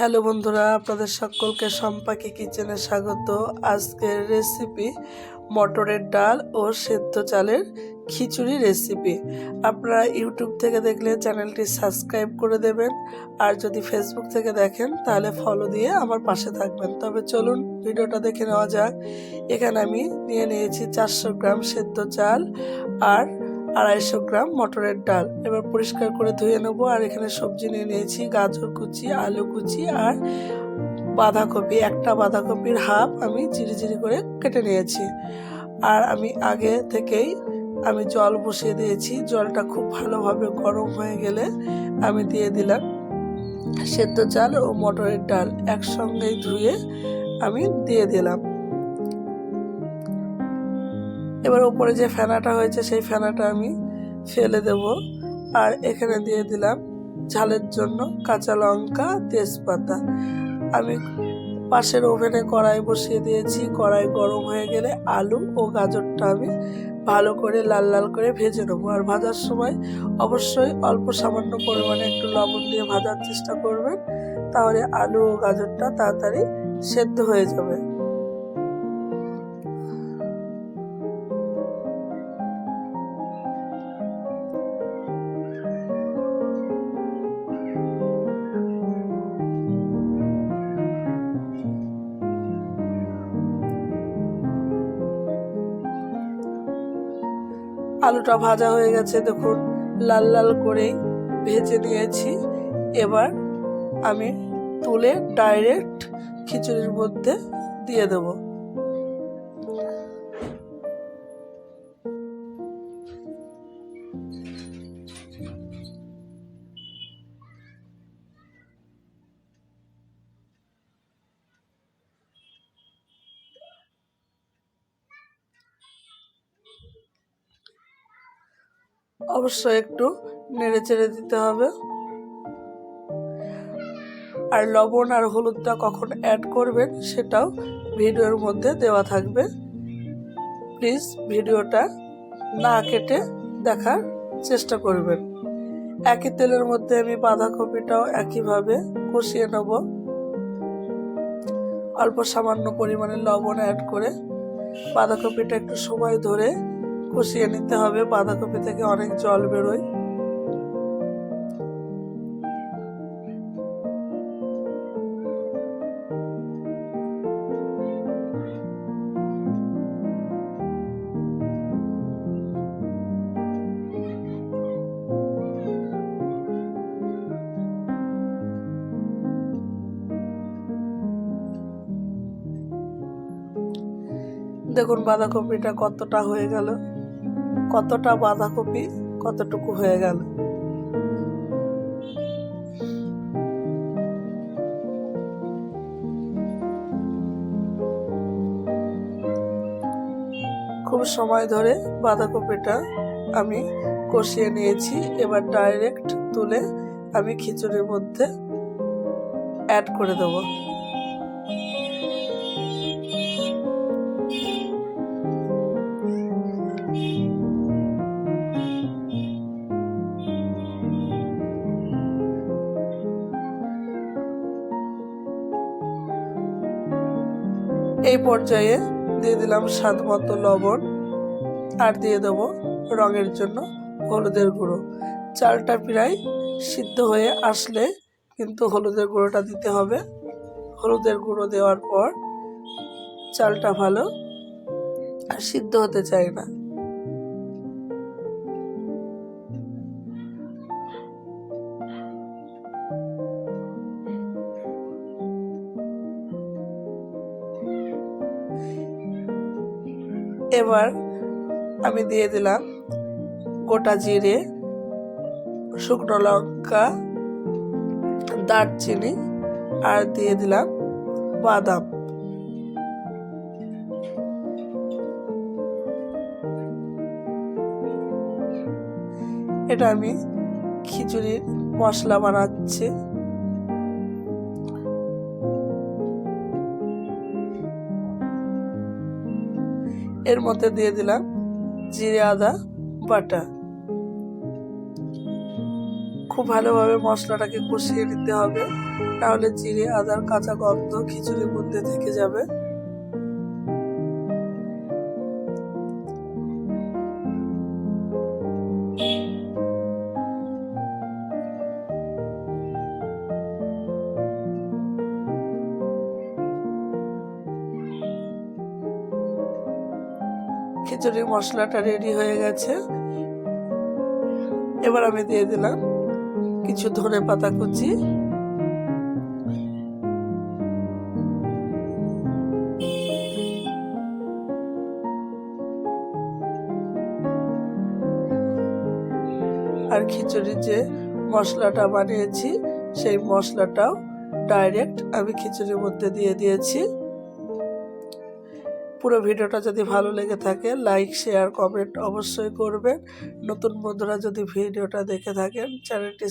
Hello বন্ধুরা, আপনাদের সকলকে সম্পাকি কিচেনে স্বাগত। আজকের রেসিপি মটরের ডাল ও সেদ্ধ চালের খিচুড়ি রেসিপি। আপনারা ইউটিউব থেকে দেখলে চ্যানেলটি সাবস্ক্রাইব করে দেবেন, আর যদি ফেসবুক থেকে দেখেন তাহলে ফলো দিয়ে আমার পাশে থাকবেন। তবে চলুন ভিডিওটা দেখে নেওয়া যাক। এখানে আমি নিয়েছি 400 গ্রাম সেদ্ধ চাল আর 250 গ্রাম মটরের ডাল। এবার পরিষ্কার করে ধুয়ে নেবো। আর এখানে সবজি নিয়েছি গাজর কুচি, আলু কুচি আর বাঁধাকপি। একটা বাঁধাকপির হাফ আমি ঝিরিঝিরি করে কেটে নিয়েছি। আর আমি আগে থেকেই জল বসিয়ে দিয়েছি। জলটা খুব ভালোভাবে গরম হয়ে গেলে আমি দিয়ে দিলাম সেদ্ধ চাল ও মটরের ডাল একসঙ্গেই ধুয়ে আমি দিয়ে দিলাম। এবার উপরে যে ফেনাটা হয়েছে সেই ফেনাটা আমি ফেলে দেব। আর এখানে দিয়ে দিলাম ঝালের জন্য কাঁচা লঙ্কা, তেজপাতা। আমি পাশের ওভেনে কড়াই বসিয়ে দিয়েছি। কড়াই গরম হয়ে গেলে আলু ও গাজরটা আমি ভালো করে লাল লাল করে ভেজে নেবো। আর ভাজার সময় অবশ্যই অল্প সামান্য পরিমাণে একটু লবণ দিয়ে ভাজার চেষ্টা করবেন, তাহলে আলু ও গাজরটা তাড়াতাড়ি সেদ্ধ হয়ে যাবে। আলুটা ভাজা হয়ে গেছে, দেখুন লাল লাল করে ভেজে নিয়েছি। এবার আমি তুলে ডাইরেক্ট খিচুড়ির মধ্যে দিয়ে দেব। অবশ্যই একটু নেড়ে চেড়ে দিতে হবে। আর লবণ আর হলুদটা কখন অ্যাড করবেন সেটাও ভিডিওর মধ্যে দেওয়া থাকবে। প্লিজ ভিডিওটা না কেটে দেখার চেষ্টা করবেন। একই তেলের মধ্যে আমি বাঁধাকপিটাও একইভাবে কষিয়ে নেব। অল্প সামান্য পরিমাণে লবণ অ্যাড করে বাঁধাকপিটা একটু সময় ধরে কষিয়ে নিতে হবে। বাঁধাকপি থেকে অনেক জল বেরোয়। দেখুন বাঁধাকপিটা কতটা হয়ে গেল, কতটা বাঁধাকপি কতটুকু হয়ে গেল। খুব সময় ধরে বাঁধাকপিটা আমি কষিয়ে নিয়েছি। এবার ডাইরেক্ট তুলে আমি খিচুড়ির মধ্যে অ্যাড করে দেব। এই পর্যায়ে দিয়ে দিলাম স্বাদ মতো লবণ, আর দিয়ে দেবো রঙের জন্য হলুদের গুঁড়ো। চালটা প্রায় সিদ্ধ হয়ে আসলে কিন্তু হলুদের গুঁড়োটা দিতে হবে। হলুদের গুঁড়ো দেওয়ার পর চালটা ভালো সিদ্ধ হতে চায় না। এবার আমি দিয়ে দিলাম গোটা জিরে, শুকনো লঙ্কা, দারচিনি, আর দিয়ে দিলাম বাদাম। এটা আমি খিচুড়ির মশলা বানাচ্ছি। এর মধ্যে দিয়ে দিলাম জিরে আদা বাটা। খুব ভালোভাবে মশলাটাকে কষিয়ে নিতে হবে, তাহলে জিরে আদার কাঁচা গন্ধ খিচুড়ির মধ্যে থেকে যাবে। খিচুড়ির মশলাটা রেডি হয়ে গেছে। এবার আমি দিয়ে দিলাম কিছু ধনেপাতা কুচি, আর খিচুড়ির যে মশলাটা বানিয়েছি সেই মশলাটাও ডাইরেক্ট আমি খিচুড়ির মধ্যে দিয়ে দিয়েছি। পুরো ভিডিওটা যদি ভালো লেগে থাকে লাইক শেয়ার কমেন্ট অবশ্যই করবেন। নতুন বন্ধুরা যদি ভিডিওটা দেখে থাকেন চ্যানেলটি